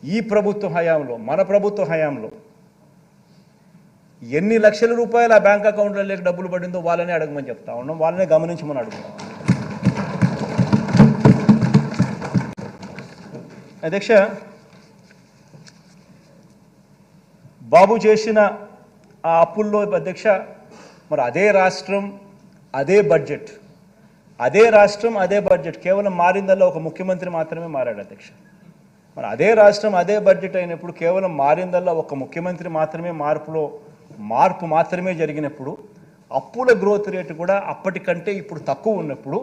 ఈ ప్రభుత్వ హయాంలో, మన ప్రభుత్వ హయాంలో ఎన్ని లక్షల రూపాయలు ఆ బ్యాంక్ అకౌంట్లో లేక డబ్బులు పడిందో వాళ్ళనే అడగమని చెప్తా ఉన్నాం, వాళ్ళనే గమనించమని అడుగుతాం. అధ్యక్ష, బాబు చేసిన ఆ అప్పుల్లో అధ్యక్ష మరి అదే రాష్ట్రం అదే బడ్జెట్, అదే రాష్ట్రం అదే బడ్జెట్, కేవలం మారిందల్లా ఒక ముఖ్యమంత్రి మాత్రమే మారాడు అధ్యక్ష. మరి అదే రాష్ట్రం అదే బడ్జెట్ అయినప్పుడు కేవలం మారిందల్లా ఒక ముఖ్యమంత్రి మాత్రమే మార్పు మాత్రమే జరిగినప్పుడు, అప్పుల గ్రోత్ రేటు కూడా అప్పటికంటే ఇప్పుడు తక్కువ ఉన్నప్పుడు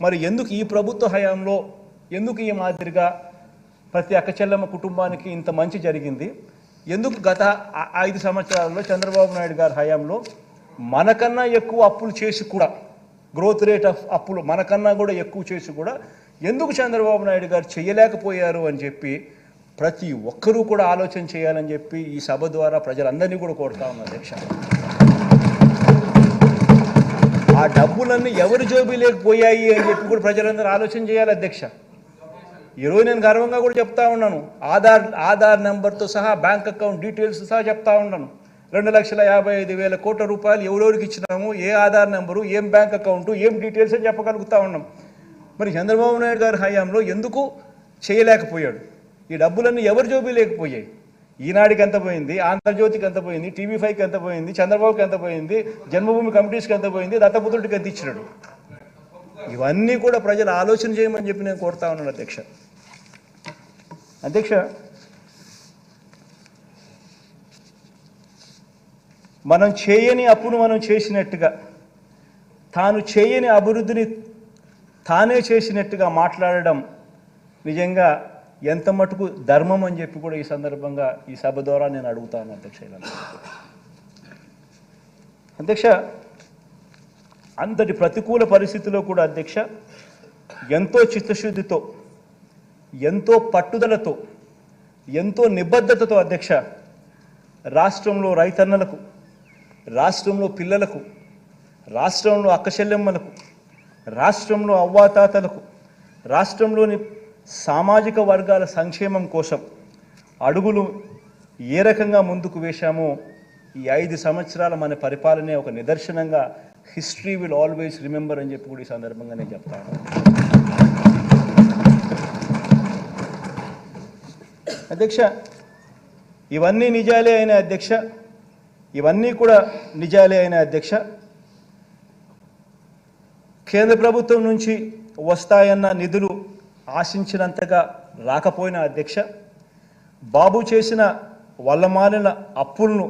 మరి ఎందుకు ఈ ప్రభుత్వ హయాంలో ఎందుకు ఈ మాదిరిగా ప్రతి అక్కచెల్లమ్మ కుటుంబానికి ఇంత మంచి జరిగింది? ఎందుకు గత 5 సంవత్సరాల్లో చంద్రబాబు నాయుడు గారి హయాంలో మనకన్నా ఎక్కువ అప్పులు చేసి కూడా, గ్రోత్ రేట్ ఆఫ్ అప్పులు మనకన్నా కూడా ఎక్కువ చేసి కూడా ఎందుకు చంద్రబాబు నాయుడు గారు చేయలేకపోయారు అని చెప్పి ప్రతి ఒక్కరూ కూడా ఆలోచన చేయాలని చెప్పి ఈ సభ ద్వారా ప్రజలందరినీ కూడా కోరుతా ఉన్నారు అధ్యక్ష. ఆ డబ్బులన్నీ ఎవరి జోబీలేకపోయాయి అని చెప్పి కూడా ప్రజలందరూ ఆలోచన చేయాలి అధ్యక్ష. ఈరోజు నేను గర్వంగా కూడా చెప్తా ఉన్నాను, ఆధార్ నెంబర్తో సహా బ్యాంక్ అకౌంట్ డీటెయిల్స్ సహా చెప్తా ఉన్నాను. 2,55,000 కోట్ల రూపాయలు ఎవరెవరికి ఇచ్చినాము, ఏ ఆధార్ నెంబరు, ఏం బ్యాంక్ అకౌంటు, ఏం డీటెయిల్స్ అని చెప్పగలుగుతా ఉన్నాం. మరి చంద్రబాబు నాయుడు గారి హయాంలో ఎందుకు చేయలేకపోయాడు? ఈ డబ్బులన్నీ ఎవరి జోబీ లేకపోయాయి? ఈనాడికి ఎంత పోయింది, ఆంధ్రజ్యోతికి ఎంత పోయింది, TV5కి ఎంత పోయింది, చంద్రబాబుకి ఎంత పోయింది, జన్మభూమి కమిటీస్కి ఎంత పోయింది, దత్తపుత్రుడికి ఎంత ఇచ్చినాడు? ఇవన్నీ కూడా ప్రజలు ఆలోచన చేయమని చెప్పి నేను కోరుతా ఉన్నాను అధ్యక్ష. అధ్యక్ష, మనం చేయని అప్పును మనం చేసినట్టుగా, తాను చేయని అభివృద్ధిని తానే చేసినట్టుగా మాట్లాడడం నిజంగా ఎంత మటుకు ధర్మం అని చెప్పి కూడా ఈ సందర్భంగా ఈ సభ ద్వారా నేను అడుగుతాను అధ్యక్ష. అధ్యక్ష, అంతటి ప్రతికూల పరిస్థితిలో కూడా అధ్యక్ష ఎంతో చిత్తశుద్ధితో, ఎంతో పట్టుదలతో, ఎంతో నిబద్ధతతో అధ్యక్ష రాష్ట్రంలో రైతన్నలకు, రాష్ట్రంలో పిల్లలకు, రాష్ట్రంలో అక్కచెల్లెమ్మలకు, రాష్ట్రంలో అవ్వాతాతలకు, రాష్ట్రంలోని సామాజిక వర్గాల సంక్షేమం కోసం అడుగులు ఏ రకంగా ముందుకు వేశామో ఈ 5 సంవత్సరాల మన పరిపాలనే ఒక నిదర్శనంగా హిస్టరీ విల్ ఆల్వేస్ రిమెంబర్ అని చెప్పి కూడా ఈ సందర్భంగా నేను చెప్తాను అధ్యక్ష. ఇవన్నీ నిజాలే అయిన అధ్యక్ష, ఇవన్నీ కూడా నిజాలే అయిన అధ్యక్ష, కేంద్ర ప్రభుత్వం నుంచి వస్తాయన్న నిధులు ఆశించినంతగా రాకపోయినా అధ్యక్ష, బాబు చేసిన వల్లమాలిన అప్పులను,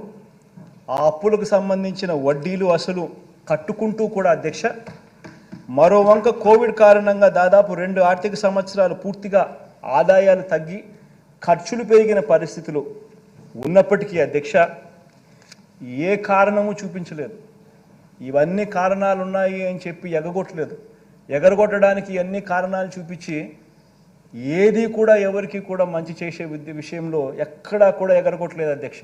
ఆ అప్పులకు సంబంధించిన వడ్డీలు అసలు కట్టుకుంటూ కూడా అధ్యక్ష, మరో వంక కోవిడ్ కారణంగా దాదాపు 2 ఆర్థిక సంవత్సరాలు పూర్తిగా ఆదాయాలు తగ్గి ఖర్చులు పెరిగిన పరిస్థితులు ఉన్నప్పటికీ అధ్యక్ష ఏ కారణము చూపించలేదు. ఇవన్నీ కారణాలు ఉన్నాయి అని చెప్పి ఎగరగొట్టడానికి అన్ని కారణాలు చూపించి ఏది కూడా ఎవరికి కూడా మంచి చేసే విషయంలో ఎక్కడా కూడా ఎగరగొట్టలేదు అధ్యక్ష.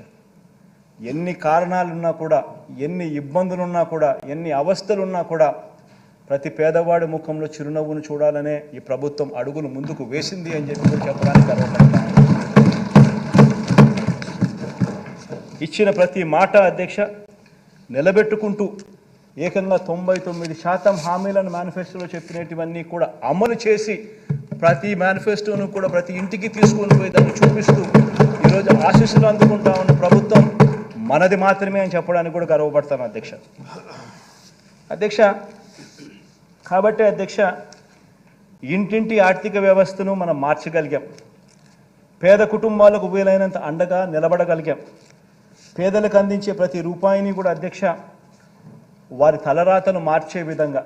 ఎన్ని కారణాలున్నా కూడా, ఎన్ని ఇబ్బందులున్నా కూడా, ఎన్ని అవస్థలున్నా కూడా ప్రతి పేదవాడి ముఖంలో చిరునవ్వును చూడాలనే ఈ ప్రభుత్వం అడుగులు ముందుకు వేసింది అని చెప్పి చెప్పడానికి గర్వపడతాను. ఇచ్చిన ప్రతి మాట అధ్యక్ష నిలబెట్టుకుంటూ ఏకంగా 99% హామీలను మేనిఫెస్టోలో చెప్పినటువన్నీ కూడా అమలు చేసి ప్రతి మేనిఫెస్టోను కూడా ప్రతి ఇంటికి తీసుకొని పోయి దాన్ని చూపిస్తూ ఈరోజు ఆశీస్సులు అందుకుంటా ఉన్న ప్రభుత్వం మనది మాత్రమే అని చెప్పడానికి కూడా గర్వపడతాను అధ్యక్ష. కాబట్టి అధ్యక్ష ఇంటింటి ఆర్థిక వ్యవస్థను మనం మార్చగలిగాం, పేద కుటుంబాలకు వీలైనంత అండగా నిలబడగలిగాం, పేదలకు అందించే ప్రతి రూపాయిని కూడా అధ్యక్ష వారి తలరాతను మార్చే విధంగా,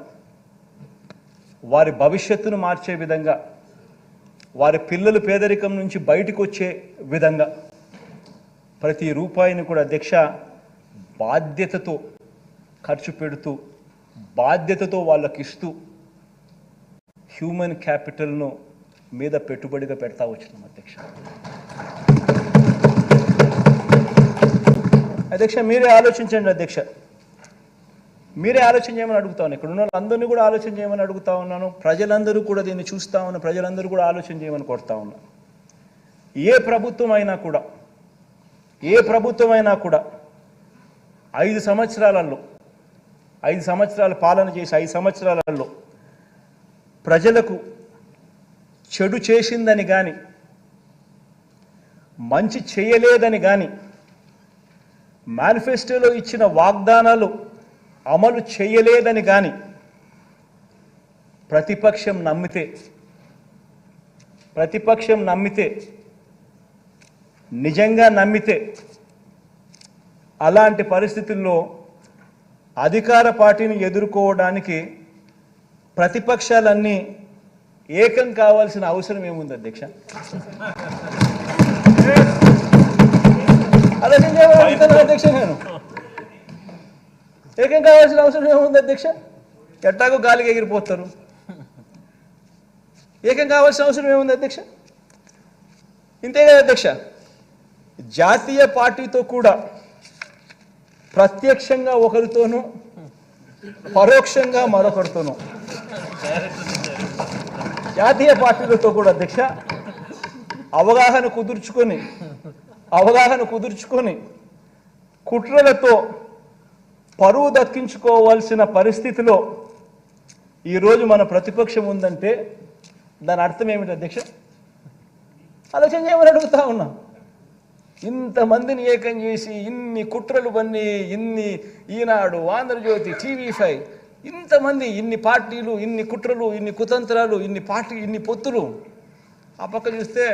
వారి భవిష్యత్తును మార్చే విధంగా, వారి పిల్లలు పేదరికం నుంచి బయటకు వచ్చే విధంగా ప్రతి రూపాయిని కూడా అధ్యక్ష బాధ్యతతో ఖర్చు పెడుతూ, బాధ్యతతో వాళ్ళకి ఇస్తూ హ్యూమన్ క్యాపిటల్ను మీద పెట్టుబడిగా పెడతా వచ్చినాం అధ్యక్ష. అధ్యక్ష మీరే ఆలోచించండి అధ్యక్ష, మీరే ఆలోచన చేయమని అడుగుతాను. ఇక్కడ ఉన్న వాళ్ళందరినీ కూడా ఆలోచన చేయమని అడుగుతా ఉన్నాను. ప్రజలందరూ కూడా దీన్ని చూస్తూ ఉన్న ప్రజలందరూ కూడా ఆలోచన చేయమని కోరుతా ఉన్నాను. ఏ ప్రభుత్వం అయినా కూడా 5 సంవత్సరాల పాలన చేసి 5 సంవత్సరాలలో ప్రజలకు చెడు చేసిందని కానీ మంచి చేయలేదని కానీ మేనిఫెస్టోలో ఇచ్చిన వాగ్దానాలు అమలు చేయలేదని కానీ ప్రతిపక్షం నమ్మితే నిజంగా నమ్మితే అలాంటి పరిస్థితుల్లో అధికార పార్టీని ఎదుర్కోవడానికి ప్రతిపక్షాలన్నీ ఏకం కావాల్సిన అవసరం ఏముంది అధ్యక్ష? అధ్యక్ష నేను ఏకం కావాల్సిన అవసరం ఏముంది అధ్యక్ష? ఎట్టాగో గాలికి ఎగిరిపోతారు. ఏకం కావాల్సిన అవసరం ఏముంది అధ్యక్ష? ఇంతే కదా అధ్యక్ష, జాతీయ పార్టీతో కూడా ప్రత్యక్షంగా ఒకరితోనూ పరోక్షంగా మరొకరితోనూ జాతీయ పార్టీలతో కూడా అధ్యక్ష అవగాహన కుదుర్చుకొని కుట్రలతో పరువు దక్కించుకోవాల్సిన పరిస్థితిలో ఈరోజు మన ప్రతిపక్షం ఉందంటే దాని అర్థం ఏమిటి అధ్యక్ష? ఆలోచన చేయమని అడుగుతా ఉన్నా. ఇంతమందిని ఏకం చేసి ఇన్ని కుట్రలు పన్ని ఇన్ని ఈనాడు, ఆంధ్రజ్యోతి, TV5 ఇంతమంది ఇన్ని పార్టీలు, ఇన్ని కుట్రలు, ఇన్ని కుతంత్రాలు, ఇన్ని పొత్తులు. ఆ పక్క చూస్తే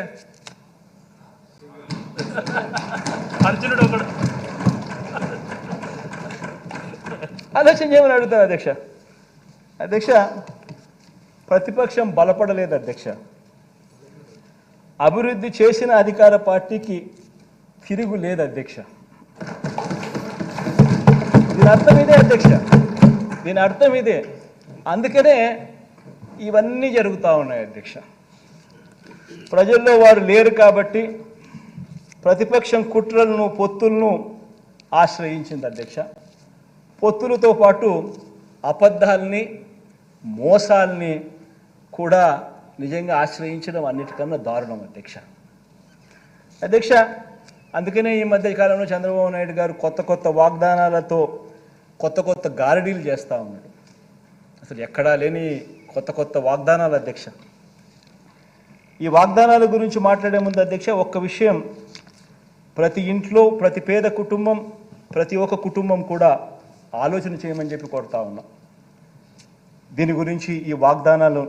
అర్జునుడు ఒకడు. ఆలోచన చేయమని అడుగుతాను అధ్యక్ష. ప్రతిపక్షం బలపడలేదు అధ్యక్ష. అభివృద్ధి చేసిన అధికార పార్టీకి తిరుగు లేదు అధ్యక్ష. దీని అర్థం ఇదే. అందుకనే ఇవన్నీ జరుగుతూ ఉన్నాయి అధ్యక్ష. ప్రజల్లో వారు లేరు కాబట్టి ప్రతిపక్షం కుట్రలను, పొత్తులను ఆశ్రయించింది అధ్యక్ష. పొత్తులతో పాటు అబద్ధాలని, మోసాలని కూడా నిజంగా ఆశ్రయించడం అన్నిటికన్నా దారుణం అధ్యక్ష. అందుకనే ఈ మధ్య కాలంలో చంద్రబాబు నాయుడు గారు కొత్త వాగ్దానాలతో కొత్త గారడీలు చేస్తూ ఉన్నాడు. అసలు ఎక్కడా లేని కొత్త వాగ్దానాలు అధ్యక్ష. ఈ వాగ్దానాల గురించి మాట్లాడే ముందు అధ్యక్ష ఒక్క విషయం ప్రతి ఇంట్లో, ప్రతి పేద కుటుంబం, ప్రతి ఒక్క కుటుంబం కూడా ఆలోచన చేయమని చెప్పి కోరుతా ఉన్నా. దీని గురించి, ఈ వాగ్దానాలు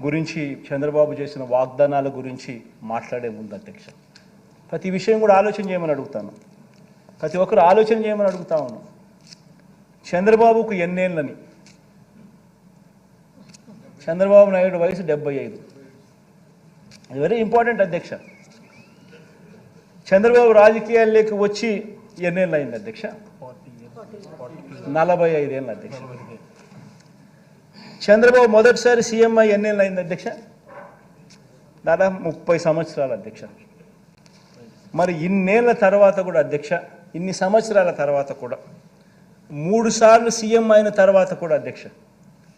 గురించి, చంద్రబాబు చేసిన వాగ్దానాల గురించి మాట్లాడే ముందు అధ్యక్ష ప్రతి విషయం కూడా ఆలోచన చేయమని అడుగుతాను. ప్రతి ఒక్కరు ఆలోచన చేయమని అడుగుతా ఉన్నాను. చంద్రబాబుకు ఎన్నేళ్ళని? చంద్రబాబు నాయుడు వయసు 75. ఇది వెరీ ఇంపార్టెంట్ అధ్యక్ష. చంద్రబాబు రాజకీయాల్లోకి వచ్చి ఎన్నేళ్ళు అయింది అధ్యక్ష? 45 ఏళ్ళు అధ్యక్ష. చంద్రబాబు మొదటిసారి సీఎం అయ్యి ఎన్నేళ్ళు అయింది అధ్యక్ష? దాదాపు 30 సంవత్సరాలు అధ్యక్ష. మరి ఇన్నేళ్ల తర్వాత కూడా అధ్యక్ష, ఇన్ని సంవత్సరాల తర్వాత కూడా 3 సార్లు సీఎం అయిన తర్వాత కూడా అధ్యక్ష,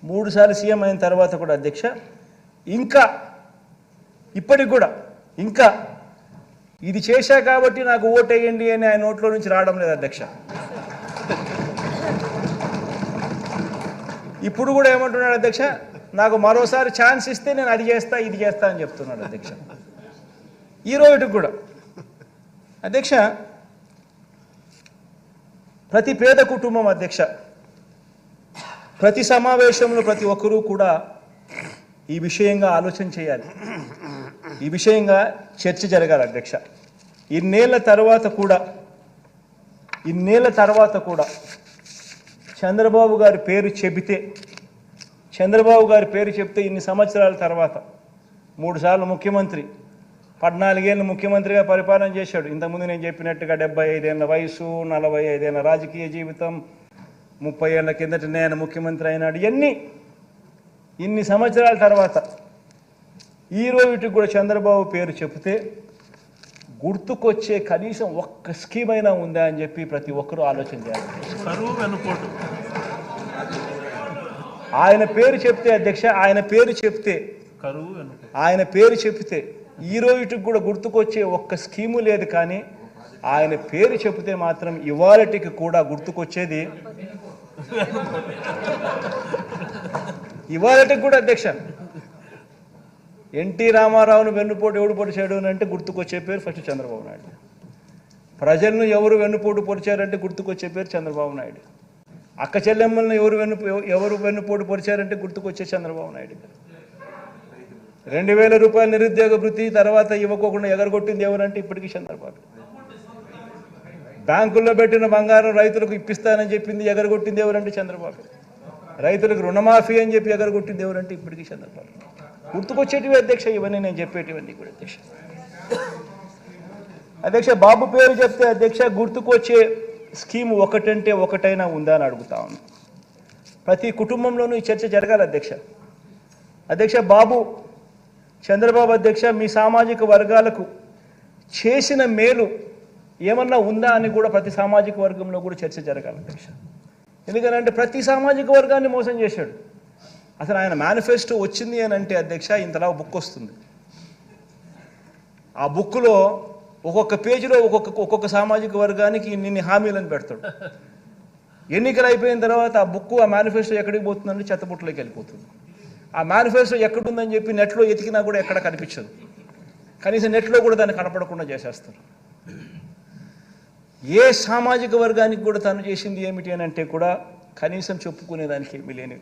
3 సార్లు సీఎం అయిన తర్వాత కూడా అధ్యక్ష ఇంకా ఇప్పటికి కూడా ఇంకా ఇది చేశా కాబట్టి నాకు ఓటేయండి అని ఆయన నోట్లో నుంచి రావడం లేదు అధ్యక్ష. ఇప్పుడు కూడా ఏమంటున్నాడు అధ్యక్ష, నాకు మరోసారి ఛాన్స్ ఇస్తే నేను అది చేస్తా, ఇది చేస్తా అని చెప్తున్నాడు అధ్యక్ష. ఈ రోజుకి కూడా అధ్యక్ష ప్రతి పేద కుటుంబం అధ్యక్ష, ప్రతి సమావేశంలో ప్రతి ఒక్కరూ కూడా ఈ విషయంగా ఆలోచన చేయాలి, ఈ విషయంగా చర్చ జరగాలి అధ్యక్ష. ఇన్నేళ్ల తర్వాత కూడా చంద్రబాబు గారి పేరు చెబితే ఇన్ని సంవత్సరాల తర్వాత 3 సార్లు ముఖ్యమంత్రి, 14 ఏళ్ళు ముఖ్యమంత్రిగా పరిపాలన చేశాడు. ఇంతకుముందు నేను చెప్పినట్టుగా 75 ఏళ్ళ వయసు, 45 ఏళ్ళ రాజకీయ జీవితం, 30 ఏళ్ల కిందట నేను ముఖ్యమంత్రి అయినాడు. ఇన్ని సంవత్సరాల తర్వాత ఈ రోజుకి కూడా చంద్రబాబు పేరు చెబితే గుర్తుకొచ్చే కనీసం ఒక్క స్కీమ్ అయినా ఉందా అని చెప్పి ప్రతి ఒక్కరూ ఆలోచన చేయాలి. ఆయన పేరు చెప్తే అధ్యక్ష, ఆయన పేరు చెప్తే ఈ రోజుకి కూడా గుర్తుకొచ్చే ఒక్క స్కీము లేదు. కానీ ఆయన పేరు చెబితే మాత్రం ఇవాళటికి కూడా గుర్తుకొచ్చేది ఇవాళటికి కూడా అధ్యక్ష ఎన్టీ రామారావును వెన్నుపోటు ఎవడు పొడిచాడు అని అంటే గుర్తుకొచ్చే పేరు ఫస్ట్ చంద్రబాబు నాయుడు. ప్రజలను ఎవరు వెన్నుపోటు పొడిచారంటే గుర్తుకొచ్చే పేరు చంద్రబాబు నాయుడు. అక్క చెల్లెమ్మలను ఎవరు వెన్నుపోటు పొడిచారంటే గుర్తుకొచ్చే చంద్రబాబు నాయుడు. 2000 రూపాయల నిరుద్యోగ వృత్తి తర్వాత ఇవ్వకోకుండా ఎగరగొట్టింది ఎవరంటే ఇప్పటికీ చంద్రబాబు. బ్యాంకుల్లో పెట్టిన బంగారం రైతులకు ఇప్పిస్తానని చెప్పింది ఎగరగొట్టింది ఎవరంటే చంద్రబాబు. రైతులకు రుణమాఫీ అని చెప్పి ఎగరగొట్టింది ఎవరంటే ఇప్పటికీ చంద్రబాబు. గుర్తుకొచ్చేటివి అధ్యక్ష ఇవన్నీ నేను చెప్పేటివన్నీ కూడా అధ్యక్ష. అధ్యక్ష బాబు పేరు చెప్తే అధ్యక్ష గుర్తుకొచ్చే స్కీమ్ ఒకటంటే ఒకటైనా ఉందా అని అడుగుతా ఉన్నాను. ప్రతి కుటుంబంలోనూ ఈ చర్చ జరగాలి అధ్యక్ష. అధ్యక్ష బాబు చంద్రబాబు అధ్యక్ష మీ సామాజిక వర్గాలకు చేసిన మేలు ఏమన్నా ఉందా అని కూడా ప్రతి సామాజిక వర్గంలో కూడా చర్చ జరగాలి అధ్యక్ష. ఎందుకంటే ప్రతి సామాజిక వర్గాన్ని మోసం చేశాడు. అసలు ఆయన మేనిఫెస్టో వచ్చింది అని అంటే అధ్యక్ష ఇంతలా బుక్ వస్తుంది. ఆ బుక్లో ఒక్కొక్క పేజీలో ఒక్కొక్క సామాజిక వర్గానికి ఇన్ని హామీలను పెడతాడు. ఎన్నికలు అయిపోయిన తర్వాత ఆ బుక్ ఆ మేనిఫెస్టో ఎక్కడికి పోతుందంటే చెత్తబుట్టలోకి వెళ్ళిపోతుంది. ఆ మేనిఫెస్టో ఎక్కడుందని చెప్పి నెట్లో ఎతికినా కూడా ఎక్కడ కనిపించదు. కనీసం నెట్లో కూడా దాన్ని కనపడకుండా చేసేస్తారు. ఏ సామాజిక వర్గానికి కూడా తను చేసింది ఏమిటి అని అంటే కూడా కనీసం చెప్పుకునేదానికి ఏమీ లేని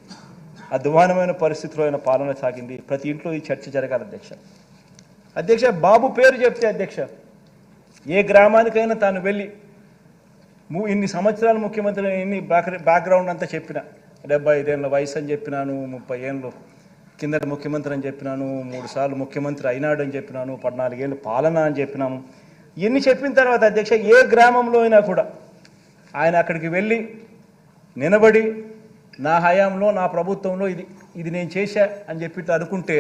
అధ్వానమైన పరిస్థితిలో ఆయన పాలన సాగింది. ప్రతి ఇంట్లో ఈ చర్చ జరగాలి అధ్యక్ష. అధ్యక్ష బాబు పేరు చెప్తే అధ్యక్ష ఏ గ్రామానికైనా తాను వెళ్ళి ఇన్ని సంవత్సరాలు ముఖ్యమంత్రి ఎన్ని బ్యాక్గ్రౌండ్ అంతా చెప్పిన 75 ఏళ్ళ వయసు అని చెప్పినాను, 30 ఏళ్ళు కిందట ముఖ్యమంత్రి అని చెప్పినాను, 3 సార్లు ముఖ్యమంత్రి అయినాడు అని చెప్పినాను, 14 ఏళ్ళు పాలన అని చెప్పినాము. ఇన్ని చెప్పిన తర్వాత అధ్యక్ష ఏ గ్రామంలో అయినా కూడా ఆయన అక్కడికి వెళ్ళి నిలబడి నా హయాంలో నా ప్రభుత్వంలో ఇది నేను చేశా అని చెప్పి అనుకుంటే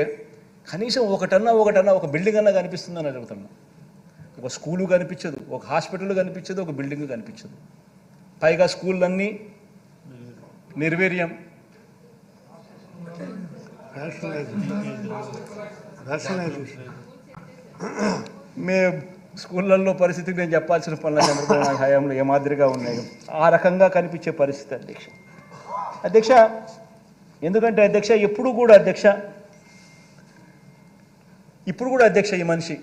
కనీసం ఒకటన్నా ఒక బిల్డింగ్ అన్నా కనిపిస్తుందని అడుగుతున్నా. ఒక స్కూలు కనిపించదు, ఒక హాస్పిటల్ కనిపించదు, ఒక బిల్డింగ్ కనిపించదు. పైగా స్కూళ్ళన్నీ నిర్వీర్యం. మే స్కూళ్ళల్లో పరిస్థితికి నేను చెప్పాల్సిన పనులు చంద్రబాబు నాయుడు హయాంలో ఏ మాదిరిగా ఉన్నాయి ఆ రకంగా కనిపించే పరిస్థితి అధ్యక్ష. ఎందుకంటే అధ్యక్ష ఇప్పుడు కూడా అధ్యక్ష ఈ మనిషి